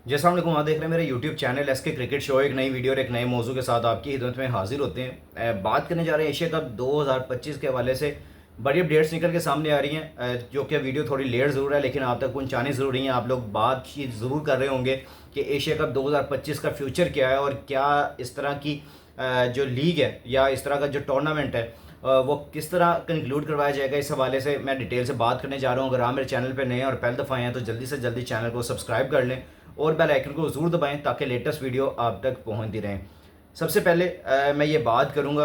जी अस्सलाम वालेकुम। आप देख रहे हैं मेरे YouTube channel SK cricket show. एक नई वीडियो और एक नए मौजू के साथ आपकी खिदमत में हाजिर होते हैं। बात करने जा रहे हैं एशिया कप 2025 के हवाले से। बड़ी अपडेट्स निकल के सामने आ रही हैं, जो कि वीडियो थोड़ी लेट ज़रूर है लेकिन आप तक पहुंचानी ज़रूरी है। आप लोग बातचीत ज़रूर कर रहे होंगे कि एशिया कप 2025 का फ्यूचर क्या है और क्या इस तरह की जो लीग है या इस तरह का जो टूर्नामेंट है वो किस तरह कंक्लूड करवाया जाएगा। इस हवाले से मैं डिटेल से बात करने जा रहा हूँ। अगर आप मेरे चैनल पर नए हैं और पहली दफ़ा आए हैं तो जल्दी से जल्दी चैनल को सब्सक्राइब कर लें और बेल आइकन को ज़रूर दबाएं ताकि लेटेस्ट वीडियो आप तक पहुंचती रहें। सबसे पहले मैं ये बात करूंगा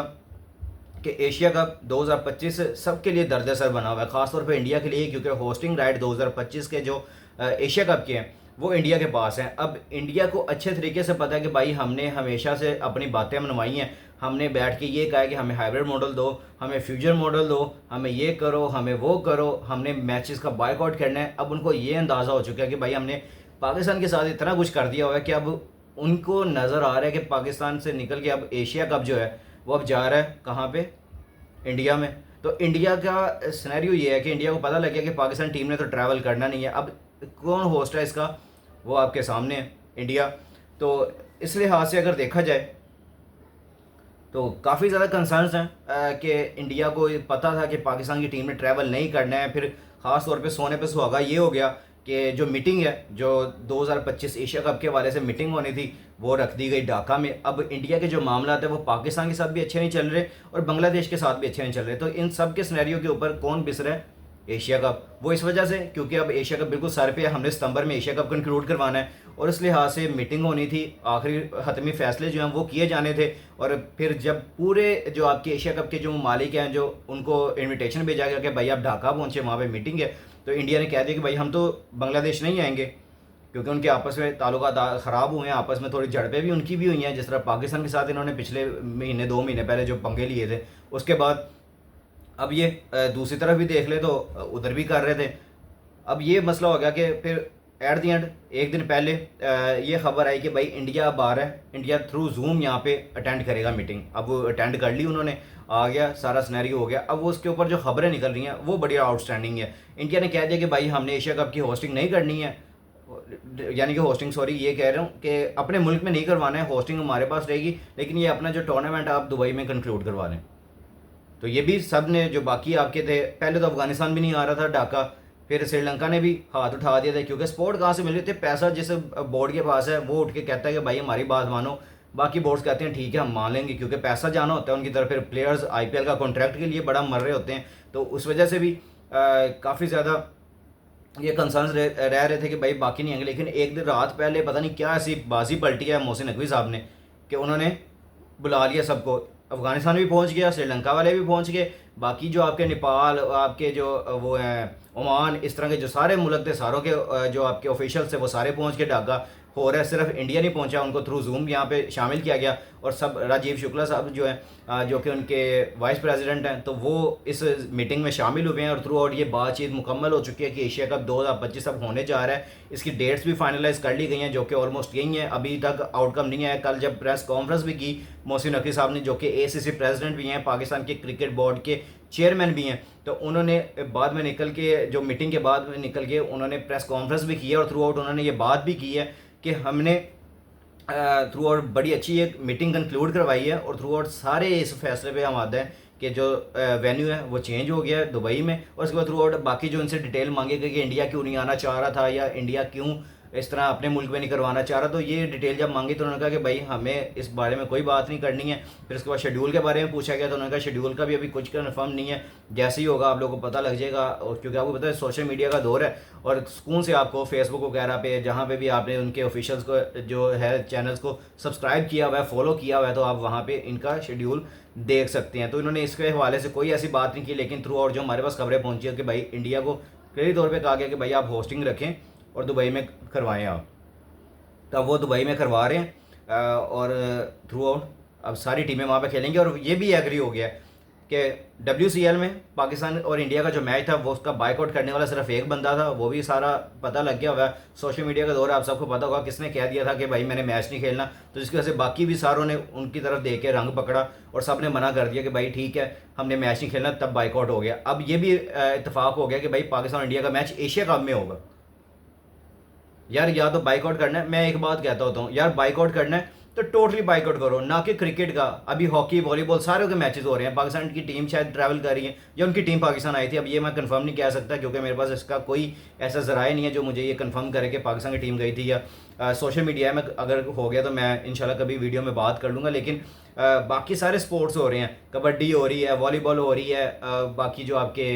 कि एशिया कप 2025 सबके लिए दर्द सर बना हुआ है, ख़ासतौर पर इंडिया के लिए, क्योंकि होस्टिंग राइट 2025 के जो एशिया कप के हैं वो इंडिया के पास हैं। अब इंडिया को अच्छे तरीके से पता है कि भाई हमने हमेशा से अपनी बातें मनवाई हैं। हमने बैठ के ये कहा है कि हमें हाइब्रिड मॉडल दो, हमें फ्यूजन मॉडल दो, हमें ये करो, हमें वो करो, हमने मैचेस का बायकॉट करना है। अब उनको ये अंदाज़ा हो चुका है कि भाई हमने पाकिस्तान के साथ इतना कुछ कर दिया हुआ है कि अब उनको नज़र आ रहा है कि पाकिस्तान से निकल के अब एशिया कप जो है वो अब जा रहा है कहाँ पे, इंडिया में। तो इंडिया का सिनेरियो ये है कि इंडिया को पता लग गया कि पाकिस्तान टीम ने तो ट्रैवल करना नहीं है। अब कौन होस्ट है इसका, वो आपके सामने है, इंडिया। तो इस लिहाज से अगर देखा जाए तो काफ़ी ज़्यादा कंसर्न्स हैं कि इंडिया को पता था कि पाकिस्तान की टीम ने ट्रैवल नहीं करना है। फिर ख़ास तौर पे सोने पे सुहागा ये हो गया कि जो मीटिंग है, जो 2025 एशिया कप के हवाले से मीटिंग होनी थी, वो रख दी गई ढाका में। अब इंडिया के जो मामला है वो पाकिस्तान के साथ भी अच्छे नहीं चल रहे और बांग्लादेश के साथ भी अच्छे नहीं चल रहे। तो इन सब के सिनेरियो के ऊपर कौन बिस रहा है, एशिया कप। वो इस वजह से क्योंकि अब एशिया कप बिल्कुल सर पे है, हमने सितंबर में एशिया कप कंक्लूड करवाना है और इस लिहाज से मीटिंग होनी थी। आखिरी हतमी फैसले जो हैं वो किए जाने थे और फिर जब पूरे जो आपके एशिया कप के जो मालिक हैं, जो उनको इन्विटेशन भेजा गया कि भाई आप ढाका पहुँचे, वहाँ पर मीटिंग है, तो इंडिया ने कह दिया कि भाई हम तो बांग्लादेश नहीं आएंगे, क्योंकि उनके आपस में ताल्लुकात ख़राब हुए हैं, आपस में थोड़ी झड़पें भी उनकी भी हुई हैं। जिस तरह पाकिस्तान के साथ इन्होंने पिछले महीने 2 महीने पहले जो पंगे लिए थे, उसके बाद अब ये दूसरी तरफ भी देख ले तो उधर भी कर रहे थे। अब ये मसला हो गया कि फिर एट दी एंड एक दिन पहले ये खबर आई कि भाई इंडिया अब आ रहा है, इंडिया थ्रू जूम यहाँ पे अटेंड करेगा मीटिंग। अब वो अटेंड कर ली उन्होंने, आ गया, सारा सिनेरियो हो गया। अब वो उसके ऊपर जो खबरें निकल रही हैं वो बड़ी आउटस्टैंडिंग है। इंडिया ने कह दिया कि भाई हमने एशिया कप की होस्टिंग नहीं करनी है, यानी कि होस्टिंग, सॉरी ये कह रहा हूँ कि अपने मुल्क में नहीं करवाना है, होस्टिंग हमारे पास रहेगी, लेकिन ये अपना जो टूर्नामेंट आप दुबई में कंक्लूड करवा लें। तो ये भी सब ने, जो बाकी आपके थे, पहले तो अफगानिस्तान भी नहीं आ रहा था ढाका, फिर श्रीलंका ने भी हाथ उठा दिया था, क्योंकि स्पोर्ट कहाँ से मिल रहे थे, पैसा जिस बोर्ड के पास है वो उठ के कहता है कि भाई हमारी बात मानो। बाकी बोर्ड्स कहते हैं ठीक है हम मान लेंगे, क्योंकि पैसा जाना होता है उनकी तरफ। फिर प्लेयर्स आईपीएल का कॉन्ट्रैक्ट के लिए बड़ा मर रहे होते हैं, तो उस वजह से भी काफ़ी ज़्यादा ये कंसर्न्स रह रहे थे कि भाई बाकी नहीं आएंगे। लेकिन एक दिन रात पहले पता नहीं क्या ऐसी बाजी पलटी है मोहसिन नकवी साहब ने कि उन्होंने बुला लिया सबको। अफगानिस्तान भी पहुंच गया, श्रीलंका वाले भी पहुंच गए, बाकी जो आपके नेपाल, आपके जो वो हैं ओमान, इस तरह के जो सारे मुल्क थे, सारों के जो आपके ऑफिशियल्स थे वो सारे पहुंच के ढाका। हो रहा है सिर्फ इंडिया नहीं पहुंचा, उनको थ्रू जूम यहाँ पे शामिल किया गया। और सब, राजीव शुक्ला साहब जो हैं, जो कि उनके वाइस प्रेसिडेंट हैं, तो वो इस मीटिंग में शामिल हुए हैं और थ्रू आउट ये बातचीत मुकम्मल हो चुकी है कि एशिया कप 2025 अब होने जा रहा है। इसकी डेट्स भी फाइनलाइज कर ली गई हैं, जो कि ऑलमोस्ट यही हैं। अभी तक आउटकम नहीं आया। कल जब प्रेस कॉन्फ्रेंस भी की मोहसिन नकवी साहब ने, जो कि एसीसी प्रेसिडेंट भी हैं, पाकिस्तान के क्रिकेट बोर्ड के चेयरमैन भी हैं, तो उन्होंने बाद में निकल के, जो मीटिंग के बाद में निकल के उन्होंने प्रेस कॉन्फ्रेंस भी की है और थ्रू आउट उन्होंने ये बात भी की है कि हमने थ्रू आउट बड़ी अच्छी एक मीटिंग कंक्लूड करवाई है और थ्रू आउट सारे इस फैसले पे हम आते हैं कि जो वेन्यू है वो चेंज हो गया है दुबई में। और उसके बाद थ्रू आउट बाकी जो इनसे डिटेल मांगे गए कि इंडिया क्यों नहीं आना चाह रहा था या इंडिया क्यों इस तरह अपने मुल्क में नहीं करवाना चाह रहा, तो ये डिटेल जब मांगी तो उन्होंने कहा कि भाई हमें इस बारे में कोई बात नहीं करनी है। फिर उसके बाद शेड्यूल के बारे में पूछा गया तो उन्होंने कहा शेड्यूल का भी अभी कुछ कन्फर्म नहीं है, जैसे ही होगा आप लोगों को पता लग जाएगा। और क्योंकि आपको पता है सोशल मीडिया का दौर है और सुकून से आपको फेसबुक वगैरह पे, जहाँ पे भी आपने उनके ऑफिशियल्स को जो है चैनल्स को सब्सक्राइब किया हुआ है, फॉलो किया हुआ है, तो आप वहाँ पर इनका शेड्यूल देख सकते हैं। तो इन्होंने इसके हवाले से कोई ऐसी बात नहीं की, लेकिन थ्रू आउट जो हमारे पास खबरें पहुँची है कि भाई इंडिया को क्लियर तौर पर कहा गया कि भाई आप होस्टिंग रखें और दुबई में करवाएँ आप। तो अब वो दुबई में करवा रहे हैं और थ्रू आउट अब सारी टीमें वहाँ पे खेलेंगी। और ये भी एग्री हो गया कि WCL में पाकिस्तान और इंडिया का जो मैच था वो उसका बाइकआउट करने वाला सिर्फ एक बंदा था, वो भी सारा पता लग गया हुआ है। सोशल मीडिया का दौर है, आप सबको पता होगा किसने कह दिया था कि भाई मैंने मैच नहीं खेलना, तो जिसकी वजह से बाकी भी सारों ने उनकी तरफ देख के रंग पकड़ा और सब ने मना कर दिया कि भाई ठीक है हमने मैच नहीं खेलना, तब बाइकआउट हो गया। अब ये भी इतफाक़ हो गया कि भाई पाकिस्तान और इंडिया का मैच एशिया कप में होगा। यार या तो बाइकआउट करना है, मैं एक बात कहता होता हूँ यार, बाइकआउट करना है तो टोटली बाइकआउट करो, ना कि क्रिकेट का। अभी हॉकी वॉलीबॉल सारे के मैचेस हो रहे हैं, पाकिस्तान की टीम शायद ट्रैवल कर रही है या उनकी टीम पाकिस्तान आई थी, अब ये मैं कंफर्म नहीं कह सकता क्योंकि मेरे पास इसका कोई ऐसा जराए नहीं है जो मुझे ये कंफर्म करे कि पाकिस्तान की टीम गई थी या सोशल मीडिया में अगर हो गया तो मैं इंशाल्लाह कभी वीडियो में बात कर लूँगा। लेकिन बाकी सारे स्पोर्ट्स हो रहे हैं, कबड्डी हो रही है, वॉलीबॉल हो रही है, बाकी जो आपके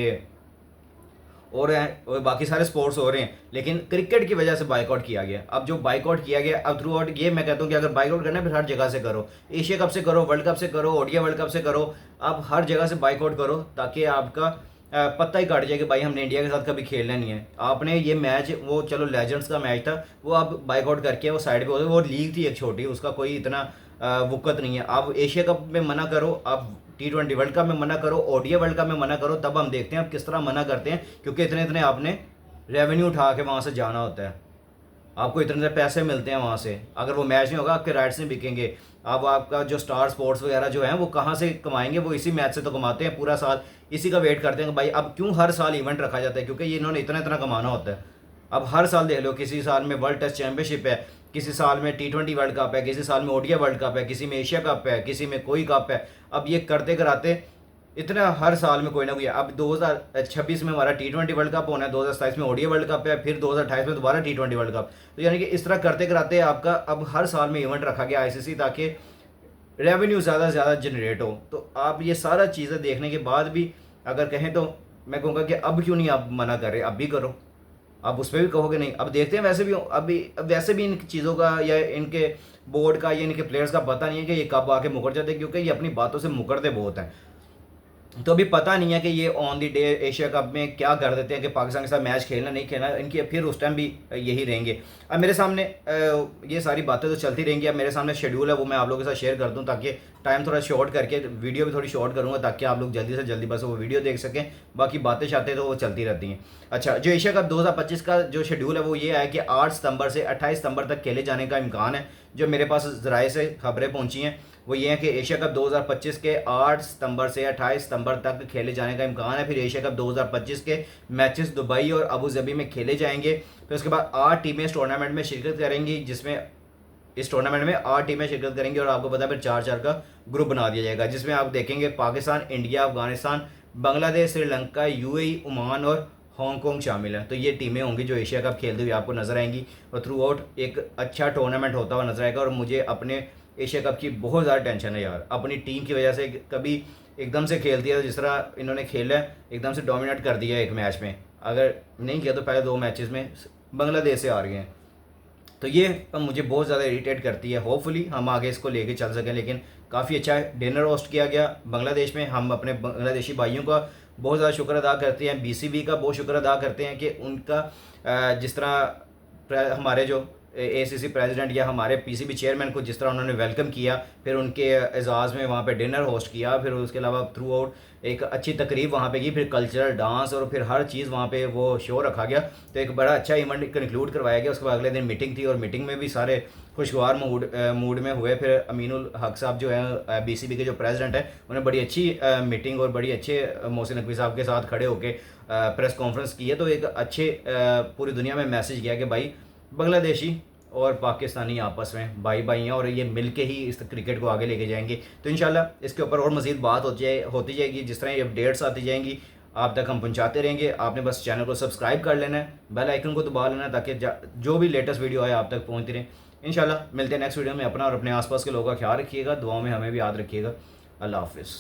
और हैं और बाकी सारे स्पोर्ट्स हो रहे हैं, लेकिन क्रिकेट की वजह से बाइकआउट किया गया। अब जो बाइकआउट किया गया, अब थ्रू आउट ये मैं कहता हूँ कि अगर बाइकआउट करना है फिर हर जगह से करो, एशिया कप से करो, वर्ल्ड कप से करो, ओडीआई वर्ल्ड कप से करो, आप हर जगह से बाइकआउट करो ताकि आपका पत्ता ही काट जाए कि भाई हमने इंडिया के साथ कभी खेलना नहीं है। आपने ये मैच, वो चलो लेजेंड्स का मैच था, वो आप बाइकआउट करके वो साइड पे हो, वो लीग थी एक छोटी, उसका कोई इतना वुकत नहीं है। आप एशिया कप में मना करो, आप T20 वर्ल्ड कप में मना करो, ओडीआई वर्ल्ड कप में मना करो, तब हम देखते हैं आप किस तरह मना करते हैं, क्योंकि इतने इतने आपने रेवेन्यू उठा के वहाँ से जाना होता है, आपको इतने इतने पैसे मिलते हैं वहाँ से। अगर वो मैच नहीं होगा आपके राइट्स नहीं बिकेंगे। अब आपका जो स्टार स्पोर्ट्स वगैरह जो है वो कहाँ से कमाएंगे, वो इसी मैच से तो कमाते हैं, पूरा साल इसी का वेट करते हैं कि भाई अब क्यों हर साल इवेंट रखा जाता है, क्योंकि ये इन्होंने इतना इतना कमाना होता है। अब हर साल देख लो, किसी साल में वर्ल्ड टेस्ट चैंपियनशिप है, किसी साल में T20 वर्ल्ड कप है, किसी साल में ओडीआई वर्ल्ड कप है, किसी में एशिया कप है, किसी में कोई कप है। अब ये करते कराते इतना हर साल में कोई ना कोई है। अब 2026 में हमारा T20 वर्ल्ड कप होना है, 2027 में ओडीआई वर्ल्ड कप है, फिर 2028 में दोबारा T20 वर्ल्ड कप। तो यानी कि इस तरह करते कराते आपका अब हर साल में इवेंट रखा गया आईसीसी, ताकि रेवेन्यू ज़्यादा से ज़्यादा जनरेट हो। तो आप ये सारा चीज़ें देखने के बाद भी अगर कहें तो मैं कहूँगा कि अब क्यों नहीं आप मना कर रहे, अब भी करो। आप उस पर भी कहोगे नहीं, अब देखते हैं। वैसे भी अभी अब वैसे भी इन चीज़ों का या इनके बोर्ड का या इनके प्लेयर्स का पता नहीं है कि ये कब आके मुकर जाते हैं, क्योंकि ये अपनी बातों से मुकरते बहुत हैं। तो अभी पता नहीं है कि ये on the day Asia cup में क्या कर देते हैं कि पाकिस्तान के साथ मैच खेलना नहीं खेलना, इनकी फिर उस टाइम भी यही रहेंगे। अब मेरे सामने ये सारी बातें तो चलती रहेंगी। अब मेरे सामने शेड्यूल है, वो मैं आप लोगों के साथ शेयर कर दूं, ताकि टाइम थोड़ा शॉर्ट करके वीडियो भी थोड़ी शॉर्ट करूंगा, ताकि आप लोग जल्दी से जल्दी बस वो वीडियो देख सकें। बाकी बातें चाहते तो वो चलती रहती हैं। अच्छा, जो एशिया कप 2025 का जो शेड्यूल है वो ये है कि 8 सितंबर से 28 सितंबर तक खेले जाने का इम्कान है। जो मेरे पास ज़राए से खबरें पहुंची हैं वो ये है कि एशिया कप 2025 के 8 सितंबर से 28 सितंबर तक खेले जाने का इम्कान है। फिर एशिया कप 2025 के मैचेस दुबई और अबू धाबी में खेले जाएंगे। फिर उसके बाद 8 टीमें इस टूर्नामेंट में शिरकत करेंगी, जिसमें इस टूर्नामेंट में 8 टीमें शिरकत करेंगी। और आपको पता है फिर 4-4 का ग्रुप बना दिया जाएगा, जिसमें आप देखेंगे Pakistan, India, Afghanistan, Bangladesh, Sri Lanka, UAE, Oman और हांगकॉन्ग शामिल है। तो ये टीमें होंगी जो एशिया कप खेलते हुए आपको नजर आएंगी, और थ्रू आउट एक अच्छा टूर्नामेंट होता हुआ नजर आएगा। और मुझे अपने एशिया कप की बहुत ज़्यादा टेंशन है यार, अपनी टीम की वजह से। कभी एकदम से खेलती है, जिस तरह इन्होंने खेला है, एकदम से डोमिनेट कर दिया एक मैच में, अगर नहीं किया तो पहले 2 मैचेस में बांग्लादेश से हार गए हैं। तो ये मुझे बहुत ज़्यादा इरिटेट करती है। होपफुली हम आगे इसको लेके चल सकें। लेकिन काफ़ी अच्छा डिनर होस्ट किया गया बांग्लादेश में। हम अपने बांग्लादेशी भाइयों का बहुत ज़्यादा शुक्र अदा करते हैं, बीसीबी का बहुत शुक्र अदा करते हैं कि उनका जिस तरह हमारे जो एसीसी प्रेसिडेंट या हमारे पीसीबी चेयरमैन को जिस तरह उन्होंने वेलकम किया, फिर उनके एजाज़ में वहाँ पे डिनर होस्ट किया, फिर उसके अलावा थ्रू आउट एक अच्छी तकरीब वहाँ पे की, फिर कल्चरल डांस और फिर हर चीज़ वहाँ पे वो शो रखा गया। तो एक बड़ा अच्छा इवेंट कंक्लूड करवाया गया। उसके बाद अगले दिन मीटिंग थी और मीटिंग में भी सारे खुशगवार मूड में हुए। फिर अमीनुल हक साहब जो है बीसीबी के जो प्रेसिडेंट है, उन्होंने बड़ी अच्छी मीटिंग और बड़ी अच्छे मोहसिन नकवी साहब के साथ खड़े होकर प्रेस कॉन्फ्रेंस की है। तो एक अच्छे पूरी दुनिया में मैसेज गया कि भाई बांग्लादेशी और पाकिस्तानी आपस में भाई भाई हैं और ये मिलके ही इस क्रिकेट को आगे लेके जाएंगे। तो इंशाल्लाह इसके ऊपर और मज़ीद बात होती जाएगी, जिस तरह ये अपडेट्स आती जाएंगी आप तक हम पहुंचाते रहेंगे। आपने बस चैनल को सब्सक्राइब कर लेना है, बेल आइकन को दबा लेना है, ताकि जो भी लेटेस्ट वीडियो है आप तक पहुँचती रहे। इंशाल्लाह मिलते हैं नेक्स्ट वीडियो में। अपना और अपने आसपास के लोगों का ख्याल रखिएगा, दुआओं में हमें भी याद रखिएगा। अल्लाह हाफिज़।